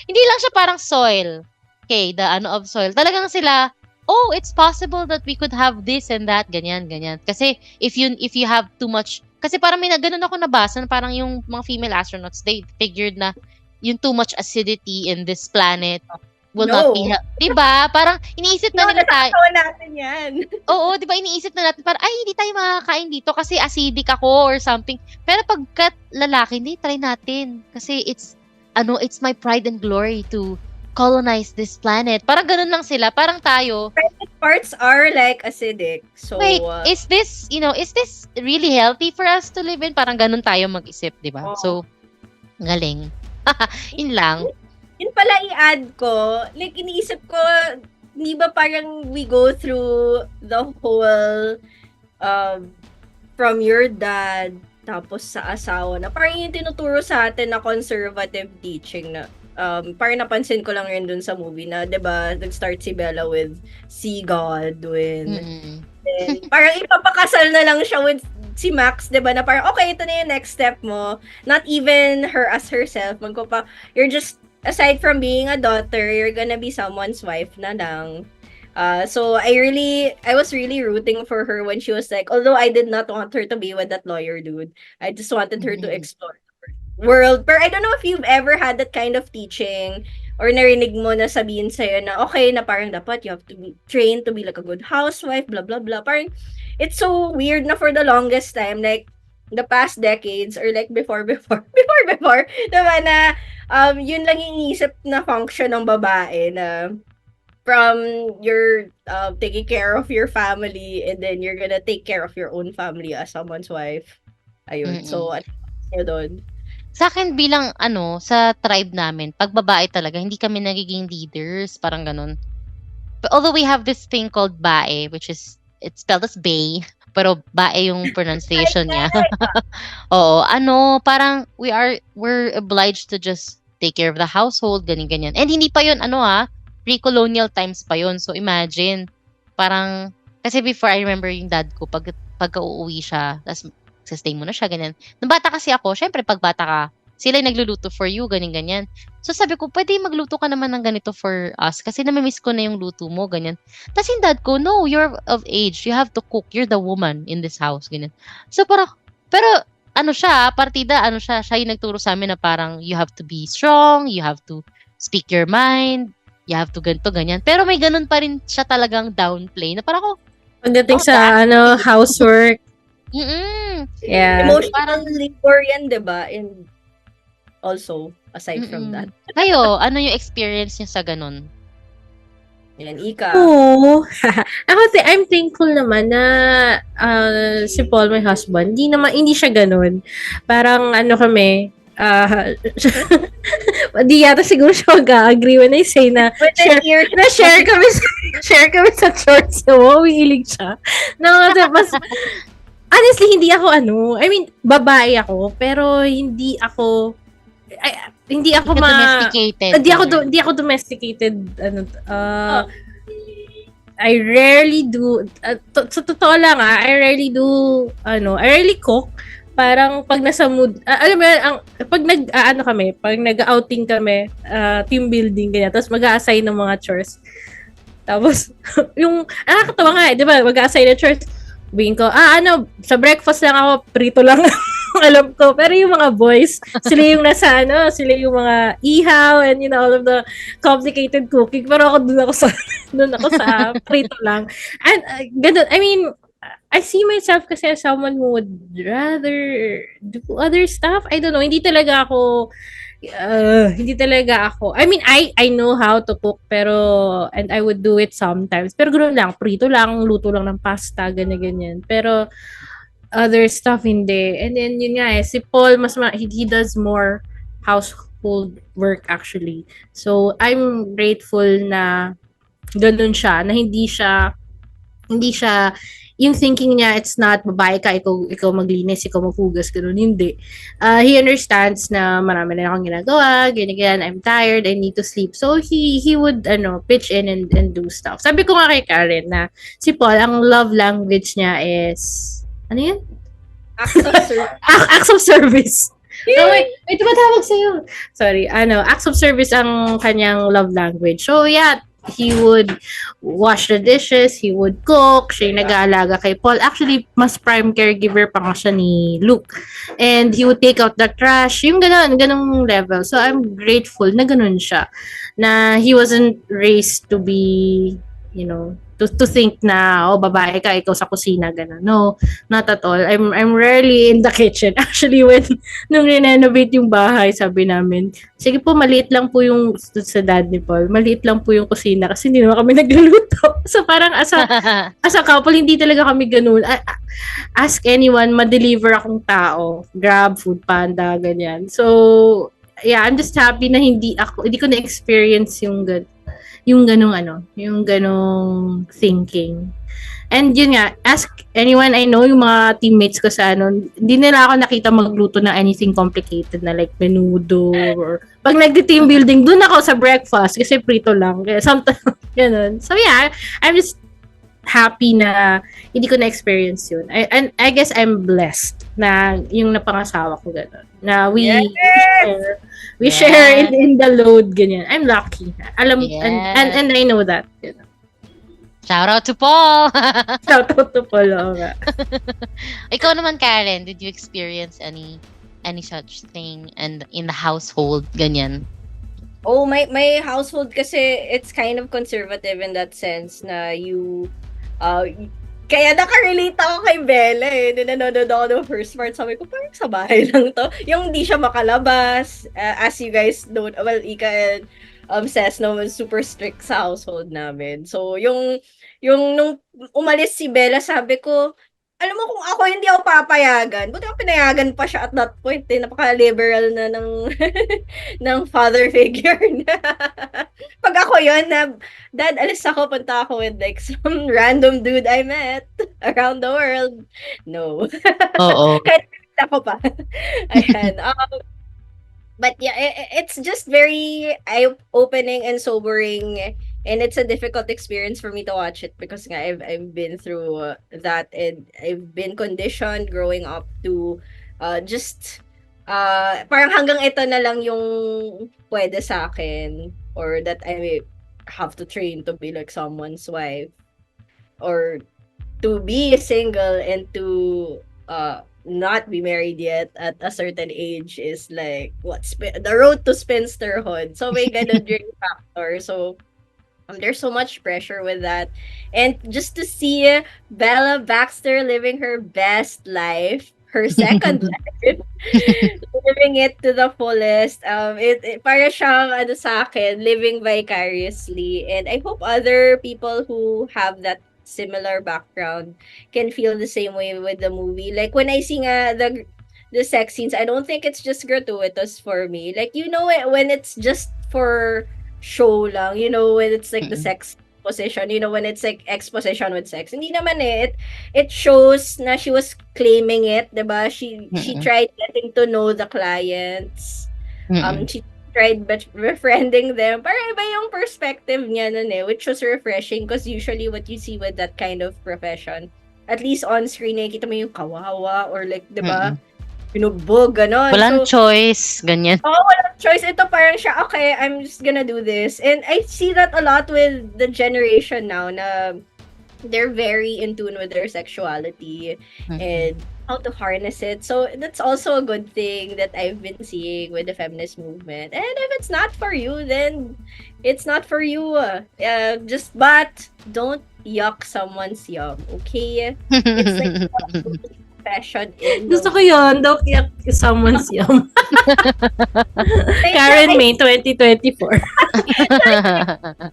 hindi lang siya parang soil. Okay, the ano of soil. Talagang sila, oh, it's possible that we could have this and that, ganyan, ganyan. Kasi if you have too much, kasi parang may ganun ako nabasa, na parang yung mga female astronauts, they figured na yung too much acidity in this planet will not be, diba? Parang iniisip na nila tayo. Natin yan. Oo, diba? Iniisip na natin, parang, ay, hindi tayo makakain dito kasi acidic ako or something. Pero pagkat lalaki, hindi, try natin. Kasi it's my pride and glory to colonize this planet. Parang ganun lang sila. Parang tayo. Private parts are like acidic. So, wait, is this really healthy for us to live in? Parang ganun tayo mag-isip, di ba? So, galing. Yun lang. Yun pala i-add ko. Like, iniisip ko, di ba parang we go through the whole from your dad tapos sa asawa na parang yung tinuturo sa atin na conservative teaching na parang napansin ko lang rin dun sa movie na, diba, nag-start si Bella with see God when then, parang ipapakasal na lang siya with si Max, diba, na parang, okay, ito na yung next step mo. Not even her as herself. You're just, aside from being a daughter, you're gonna be someone's wife na lang. So I was really rooting for her when she was like, although I did not want her to be with that lawyer dude, I just wanted her to explore the world. But I don't know if you've ever had that kind of teaching or narinig mo na sabihin sa'yo na okay, na parang dapat you have to be trained to be like a good housewife, blah, blah, blah. Parang, it's so weird na for the longest time, like, the past decades or like before, diba na, yun lang yung iniisip na function ng babae na from your taking care of your family and then you're gonna take care of your own family as someone's wife. Ayun. So, ano yun doon? Sa akin bilang sa tribe namin, pag babae talaga, hindi kami nagiging leaders, parang ganun. But although we have this thing called bae, which is, it's spelled as bay, pero bae yung pronunciation niya. Oo, parang we're obliged to just take care of the household, ganyan-ganyan. And hindi pa yun, pre-colonial times pa yun. So imagine, parang, kasi before I remember yung dad ko, pagka uuwi siya, tas stay muna siya, ganyan. Nung bata kasi ako, syempre pag bata ka, sila yung nagluluto for you, ganyan-ganyan. So sabi ko, pwede magluto ka naman ng ganito for us kasi namimiss ko na yung luto mo, ganyan. Tapos yung dad ko, no, you're of age, you have to cook, you're the woman in this house, ganyan. So pero partida, siya yung nagturo sa amin na parang you have to be strong, you have to speak your mind, you have to ganito, ganyan. Pero may ganun pa rin siya talagang downplay na parang ako, pagdating sa housework. Yeah. Emotional labor yan, diba? And also, aside from that. Kayo, ano yung experience niyo sa ganun? Yan, Ika. Oo. Ako, I'm thankful naman na si Paul, my husband, hindi siya ganun. Parang kami, di yata siguro siya mag-agree when I say na share kami sa church. So, umiilig siya. No, tapos, honestly, hindi ako I mean, babae ako, pero hindi ako domesticated. Hindi ako domesticated. I rarely do, sa totoo lang I rarely do, I rarely cook. Parang pag nasa mood, alam mo yan, pag pag nag-outing kami, team building, ganyan, tapos mag-a-assign ng mga chores. Tapos, yung, nakakatawa nga di ba, mag-a-assign ng chores, sabihin ko, sa breakfast lang ako, prito lang alam ko. Pero yung mga boys, sila yung sila yung mga ihaw and all of the complicated cooking. Pero ako doon ako sa prito lang. And ganun, I mean, I see myself kasi as someone who would rather do other stuff. I don't know, hindi talaga ako Hindi talaga ako. I mean, I know how to cook, pero, and I would do it sometimes. Pero ganoon lang, prito lang, luto lang ng pasta, ganyan-ganyan. Pero, other stuff, hindi. And then, yun nga si Paul, he does more household work actually. So, I'm grateful na ganun siya, na hindi siya yung thinking niya, it's not babae ka, ikaw maglinis, ikaw maghugas, ganun, hindi. He understands na marami na akong ginagawa, ganyan, I'm tired, I need to sleep. So, he would, pitch in and do stuff. Sabi ko nga kay Karen na si Paul, ang love language niya is, ano yun? Acts of service. Acts of service. So, wait, diba tawag sa'yo? Sorry, acts of service ang kanyang love language. So, yeah, he would wash the dishes, he would cook, siya yung nag-aalaga kay Paul. Actually, mas prime caregiver pa nga siya ni Luke. And he would take out the trash, yung ganung level. So, I'm grateful na ganun siya. Na he wasn't raised to be, to think na, babae ka, ikaw sa kusina, gano'n. No, not at all. I'm rarely in the kitchen. Actually, nung renovate yung bahay, sabi namin, sige po, maliit lang po yung, sa dad ni Paul, maliit lang po yung kusina kasi hindi naman kami nagluluto. So, parang as a couple, hindi talaga kami ganun. Ask anyone, ma-deliver akong tao. Grab, Food Panda, ganyan. So, yeah, I'm just happy na hindi ko na-experience yung ganong thinking. And yun nga, ask anyone I know, yung mga teammates ko sa hindi nila ako nakita magluto ng anything complicated na like menudo or pag nagti-team building, dun ako sa breakfast kasi prito lang. Kaya sometimes, ganun. So yeah, I'm just happy na hindi ko na-experience yun. I guess I'm blessed na yung napangasawa ko gano'n. Na we share in the load, ganyan. I'm lucky. Alam, and I know that. Ganun. Shout out to Paul! Shout out to Paul, nga. Ikaw naman, Karen, did you experience any such thing and in the household, ganyan? Oh, my household kasi it's kind of conservative in that sense na kaya nakarelate ako kay Bella nung nanonood ako ng first part, sabi ko, parang sa bahay lang to. Yung hindi siya makalabas, as you guys know, well, Ika and Cess naman super strict sa household namin. So, yung nung umalis si Bella, sabi ko, alam mo kung ako hindi ako papayagan, buti ako pinayagan pa siya at that point, napaka-liberal na ng father figure na. Pag ako yun, Dad, alis ako, punta ako with like some random dude I met around the world. No. Oo. Kahit ako pa. Ayan. But yeah, it's just very eye-opening and sobering, and it's a difficult experience for me to watch it because nga I've been through that, and I've been conditioned growing up to just parang hanggang ito na lang yung pwede sa akin, or that I have to train to be like someone's wife, or to be single and to not be married yet at a certain age is like the road to spinsterhood. So may ganun yung factor. So there's so much pressure with that. And just to see Bella Baxter living her best life, her second life, living it to the fullest. It para siyang sa akin, living vicariously. And I hope other people who have that similar background can feel the same way with the movie. Like when I see the sex scenes, I don't think it's just gratuitous for me. Like, when it's just for show lang, when it's like the sex position, when it's like exposition with sex. Hindi naman it shows na she was claiming it, diba? She tried getting to know the clients. She tried befriending them. Parang iba yung perspective niya nun which was refreshing because usually what you see with that kind of profession, at least on screen, nakikita mo yung kawawa or like, diba, pinugbog, gano'n. Walang choice, ganyan. Walang choice. Ito parang siya, okay, I'm just gonna do this. And I see that a lot with the generation now na they're very in tune with their sexuality and how to harness it. So that's also a good thing that I've been seeing with the feminist movement. And if it's not for you, then it's not for you. But don't yuck someone's yum, okay? It's like confession in Gusto the ko yun. Don't yak someone's yum. Karen May 2024.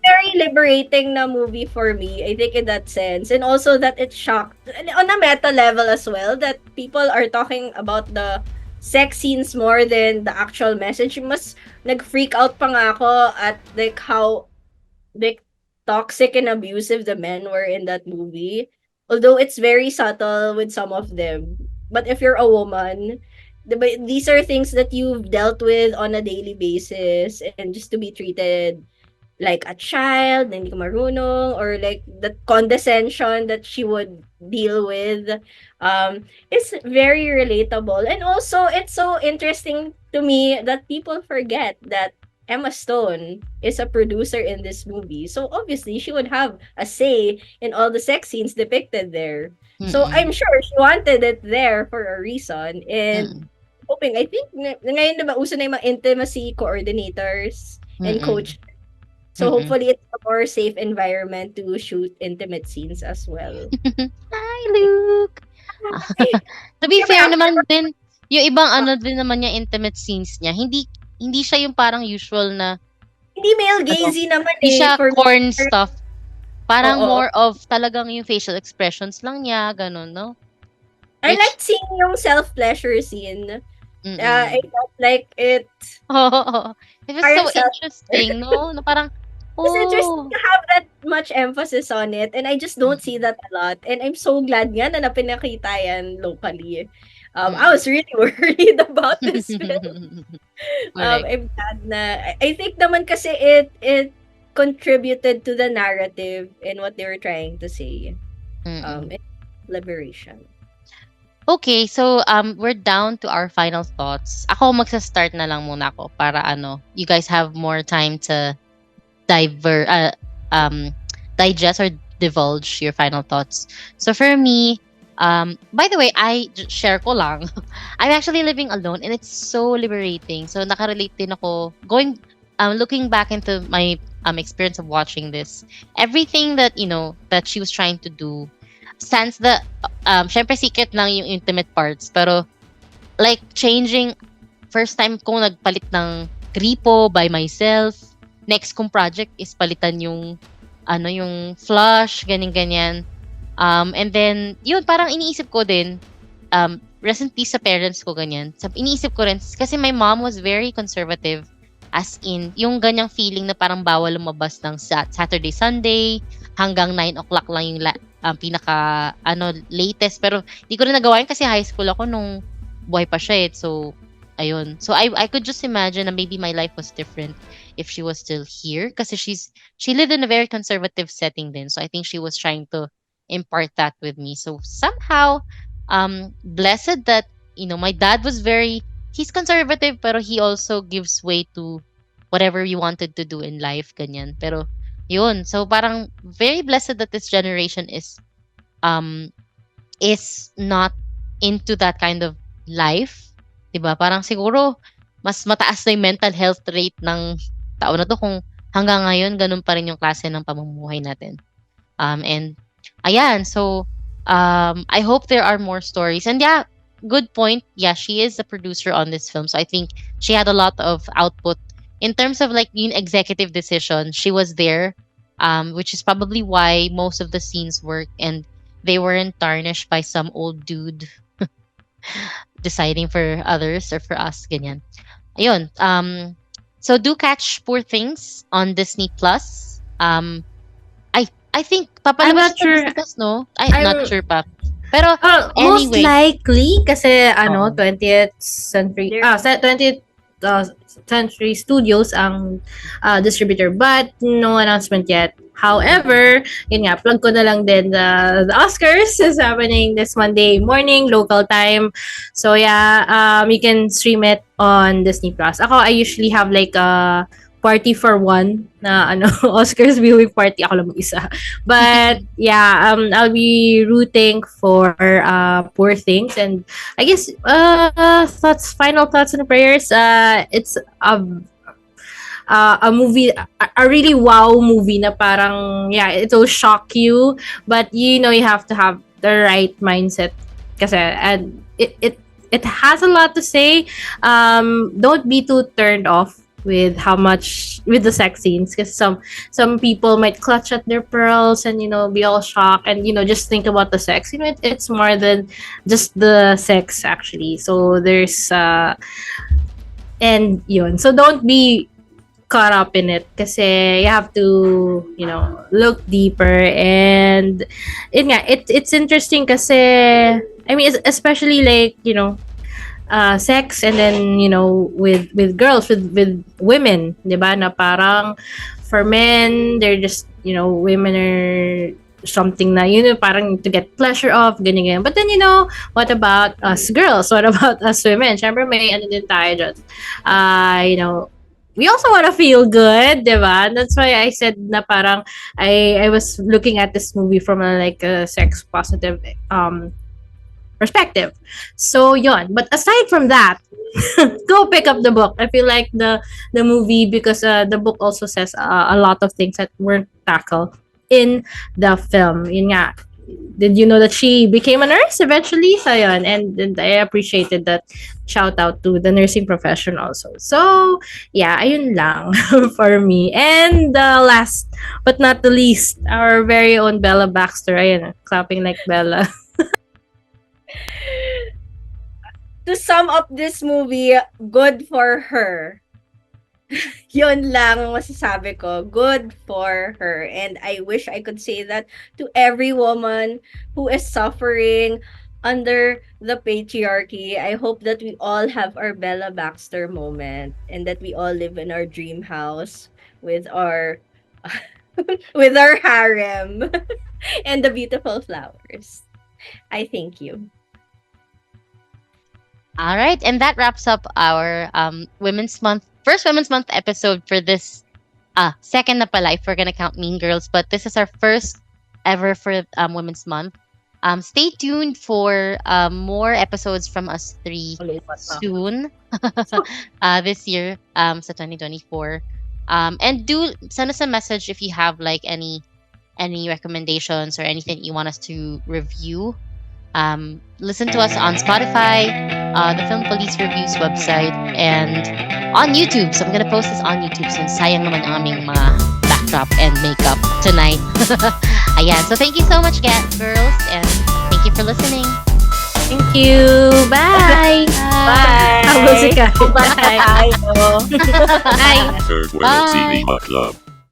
very liberating na movie for me, I think, in that sense. And also that it shocked, on a meta level as well, that people are talking about the sex scenes more than the actual message. Mas nag-freak out pa nga ako at like how like toxic and abusive the men were in that movie. Although it's very subtle with some of them. But if you're a woman, these are things that you've dealt with on a daily basis, and just to be treated like a child, na hindi ka marunong, or like the condescension that she would deal with, is very relatable. And also, it's so interesting to me that people forget that Emma Stone is a producer in this movie. So obviously, she would have a say in all the sex scenes depicted there. So I'm sure she wanted it there for a reason. And hoping, I think, ngayon na ba uso na yung mga intimacy coordinators and coach. So hopefully it's a more safe environment to shoot intimate scenes as well. Hi, Luke! To be fair naman din, yung ibang ano din naman niya, intimate scenes niya, hindi siya yung parang usual na, Hindi male gazy naman hindi siya for corn stuff. Parang Oo. more of talagang yung facial expressions lang niya, ganun, no? I Which- liked seeing yung self-pleasure scene. I felt like it Oh, it was Parang so interesting, no? Na parang, was interesting to have that much emphasis on it, and I just don't see that a lot. And I'm so glad nga na napinakita yan locally. I was really worried about this film. Correct. I'm glad na I think naman kasi it contributed to the narrative and what they were trying to say. Liberation. Okay, so we're down to our final thoughts. Ako magsa-start na lang muna ako para you guys have more time to digest or divulge your final thoughts. So for me, by the way, share ko lang. I'm actually living alone and it's so liberating. So nakarelate din ako looking back into my experience of watching this. Everything that that she was trying to do, sans the syempre secret lang yung intimate parts, pero like changing, first time kong nagpalit ng gripo by myself. Next kong project is palitan yung flush, ganyan. And then yun, parang iniisip ko din, rest in peace sa parents ko, ganyan. Iniisip ko rin kasi my mom was very conservative, as in yung ganyang feeling na parang bawal lumabas ng Saturday, Sunday, hanggang 9 o'clock lang yung pinaka latest, pero di ko rin nagawa yun kasi high school ako nung buhay pa siya. So ayun, so I could just imagine na maybe my life was different if she was still here, kasi she lived in a very conservative setting din, so I think she was trying to impart that with me. So somehow blessed that my dad was he's conservative, pero he also gives way to whatever you wanted to do in life, ganyan. Pero yun, so parang very blessed that this generation is not into that kind of life, diba? Parang siguro mas mataas na yung mental health rate ng tao na to kung hanggang ngayon ganun pa rin yung klase ng pamumuhay natin. And ayan, so I hope there are more stories. And yeah, good point. Yeah, she is the producer on this film, so I think she had a lot of output in terms of like yung executive decision. She was there, which is probably why most of the scenes work and they weren't tarnished by some old dude deciding for others or for us, ganyan. Ayun. So do catch Poor Things on Disney Plus. I think I'm not sure. No? I'm not sure pa. Pero Most anyway, likely kasi 20th century 20th Century Studios ang distributor, but no announcement yet. However, yun nga, plug ko na lang din the Oscars is happening this Monday morning local time. So yeah, you can stream it on Disney Plus. Ako, I usually have like a party for one na Oscars viewing party, ako lang mag-isa. But yeah, I'll be rooting for Poor Things, and I guess final thoughts and prayers. It's a movie, a really wow movie na parang, yeah, it will shock you, but you have to have the right mindset Kasi and it has a lot to say. Don't be too turned off with how much with the sex scenes, because some people might clutch at their pearls and be all shocked and just think about the sex. It's more than just the sex actually. So there's and yun. So don't be caught up in it kasi you have to look deeper. And it's interesting kasi I mean especially like sex, and then with girls, with women, 'di ba, na parang for men they're just women are something na parang to get pleasure of ganyan. But then what about us girls, what about us women? Syempre may ano din tayo dyan, we also want to feel good, diba? That's why I said na parang I was looking at this movie from a sex positive perspective. So yon. But aside from that, go pick up the book. I feel like the movie, because the book also says a lot of things that weren't tackled in the film. Yun nga. Did you know that she became a nurse eventually? So yun. And I appreciated that. Shout out to the nursing profession also. So yeah, ayun lang for me. And last but not the least, our very own Bella Baxter. Ayun, clapping like Bella. To sum up this movie, good for her. Yun lang masasabi ko. Good for her. And I wish I could say that to every woman who is suffering under the patriarchy. I hope that we all have our Bella Baxter moment and that we all live in our dream house with our with our harem and the beautiful flowers. I thank you. All right, and that wraps up our first Women's Month episode for this second na pala if we're gonna count Mean Girls, but this is our first ever for Women's Month. Stay tuned for more episodes from us three soon this year, sa 2024. And do send us a message if you have like any recommendations or anything you want us to review. Listen to us on Spotify, the Film Police Reviews website, and on YouTube. So I'm gonna post this on YouTube since sayang naman ang aming mga backdrop and makeup tonight. Ayan. So thank you so much, girls, and thank you for listening. Thank you. Bye. Bye. Bye. Bye. Bye. Third World Cinema Club.